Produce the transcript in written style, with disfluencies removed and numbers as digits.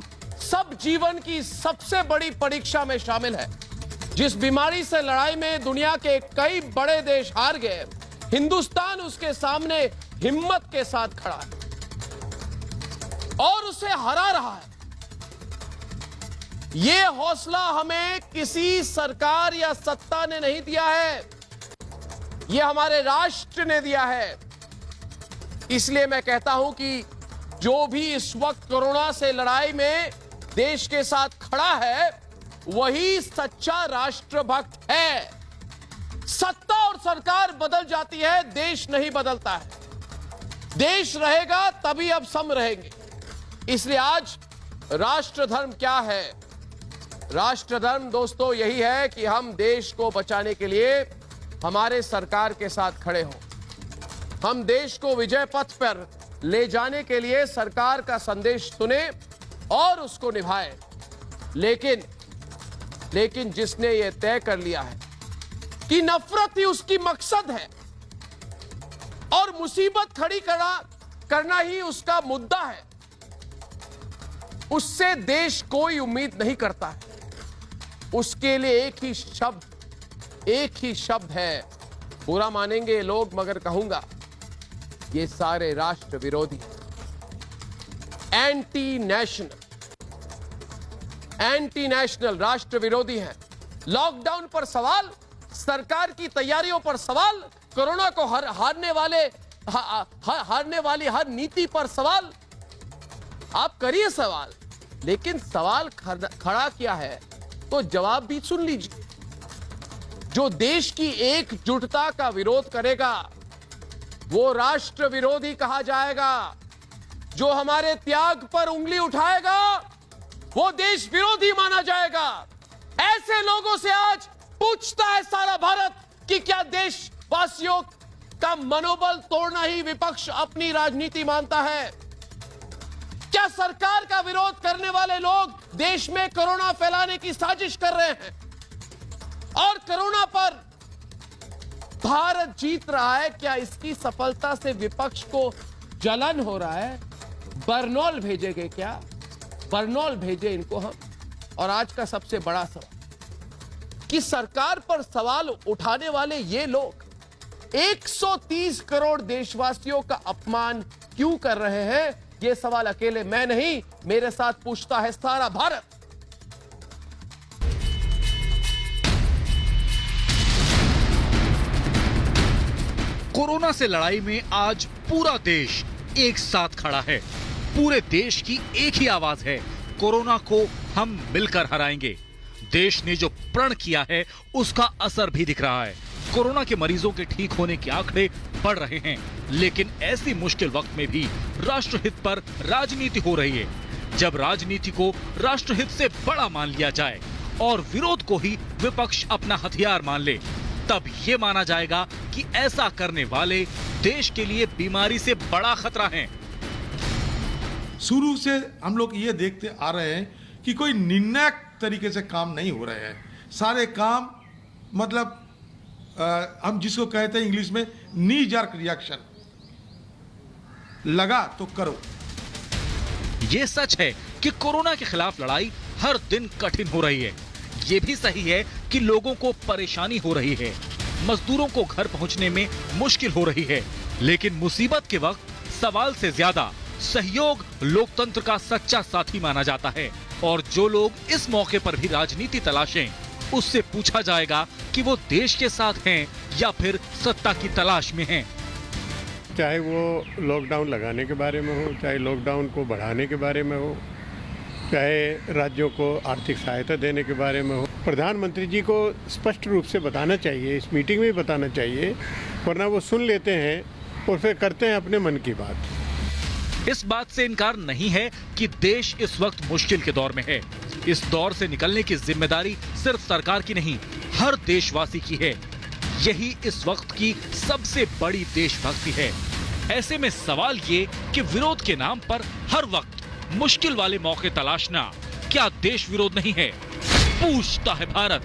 हम सब जीवन की सबसे बड़ी परीक्षा में शामिल है। जिस बीमारी से लड़ाई में दुनिया के कई बड़े देश हार गए, हिंदुस्तान उसके सामने हिम्मत के साथ खड़ा है और उसे हरा रहा है। यह हौसला हमें किसी सरकार या सत्ता ने नहीं दिया है, यह हमारे राष्ट्र ने दिया है। इसलिए मैं कहता हूं कि जो भी इस वक्त कोरोना से लड़ाई में देश के साथ खड़ा है, वही सच्चा राष्ट्रभक्त है। सत्ता और सरकार बदल जाती है, देश नहीं बदलता है। देश रहेगा तभी अब हम रहेंगे। इसलिए आज राष्ट्र धर्म क्या है? राष्ट्र धर्म दोस्तों यही है कि हम देश को बचाने के लिए हमारे सरकार के साथ खड़े हों। हम देश को विजय पथ पर ले जाने के लिए सरकार का संदेश सुने और उसको निभाएं। लेकिन जिसने यह तय कर लिया है कि नफरत ही उसकी मकसद है और मुसीबत खड़ी करना ही उसका मुद्दा है, उससे देश कोई उम्मीद नहीं करता है। उसके लिए एक ही शब्द है, बुरा मानेंगे लोग मगर कहूंगा, ये सारे राष्ट्र विरोधी, एंटी नेशनल राष्ट्र विरोधी हैं। लॉकडाउन पर सवाल, सरकार की तैयारियों पर सवाल, कोरोना को हारने वाली हर नीति पर सवाल। आप करिए सवाल, लेकिन सवाल खड़ा किया है तो जवाब भी सुन लीजिए। जो देश की एकजुटता का विरोध करेगा वो राष्ट्र विरोधी कहा जाएगा। जो हमारे त्याग पर उंगली उठाएगा वो देश विरोधी माना जाएगा। ऐसे लोगों से आज पूछता है सारा भारत कि क्या देशवासियों का मनोबल तोड़ना ही विपक्ष अपनी राजनीति मानता है? क्या सरकार का विरोध करने वाले लोग देश में कोरोना फैलाने की साजिश कर रहे हैं और कोरोना पर भारत जीत रहा है? क्या इसकी सफलता से विपक्ष को जलन हो रहा है? बरनौल भेजेंगे क्या? बरनौल भेजे इनको हम। और आज का सबसे बड़ा सवाल कि सरकार पर सवाल उठाने वाले ये लोग 130 करोड़ देशवासियों का अपमान क्यों कर रहे हैं? ये सवाल अकेले मैं नहीं, मेरे साथ पूछता है सारा भारत। कोरोना से लड़ाई में आज पूरा देश एक साथ खड़ा है। पूरे देश की एक ही आवाज है, कोरोना को हम मिलकर हराएंगे। देश ने जो प्रण किया है उसका असर भी दिख रहा है। कोरोना के मरीजों के ठीक होने के आंकड़े बढ़ रहे हैं, लेकिन ऐसी मुश्किल वक्त में भी राष्ट्रहित पर राजनीति हो रही है। जब राजनीति को राष्ट्रहित से बड़ा मान लिया जाए और विरोध को ही विपक्ष अपना हथियार मान ले, तब ये माना जाएगा कि ऐसा करने वाले देश के लिए बीमारी से बड़ा खतरा हैं। शुरू से हम लोग ये देखते आ रहे हैं कि कोई निर्णायक तरीके से काम नहीं हो रहे हैं। सारे काम मतलब हम जिसको कहते हैं इंग्लिश में नी जर्क रिएक्शन, लगा तो करो। ये सच है कि कोरोना के खिलाफ लड़ाई हर दिन कठिन हो रही है। ये भी सही है कि लोगों को परेशानी हो रही है, मजदूरों को घर पहुंचने में मुश्किल हो रही है। लेकिन मुसीबत के वक्त सवाल से ज्यादा सहयोग लोकतंत्र का सच्चा साथी माना जाता है। और जो लोग इस मौके पर भी राजनीति तलाशें, उससे पूछा जाएगा कि वो देश के साथ हैं या फिर सत्ता की तलाश में हैं। चाहे वो लॉकडाउन लगाने के बारे में हो, चाहे लॉकडाउन को बढ़ाने के बारे में हो, चाहे राज्यों को आर्थिक सहायता देने के बारे में हो, प्रधानमंत्री जी को स्पष्ट रूप से बताना चाहिए, इस मीटिंग में बताना चाहिए, वरना वो सुन लेते हैं और फिर करते हैं अपने मन की बात। इस बात से इनकार नहीं है कि देश इस वक्त मुश्किल के दौर में है। इस दौर से निकलने की जिम्मेदारी सिर्फ सरकार की नहीं, हर देशवासी की है। यही इस वक्त की सबसे बड़ी देशभक्ति है। ऐसे में सवाल ये कि विरोध के नाम पर हर वक्त मुश्किल वाले मौके तलाशना क्या देश विरोध नहीं है? पूछता है भारत।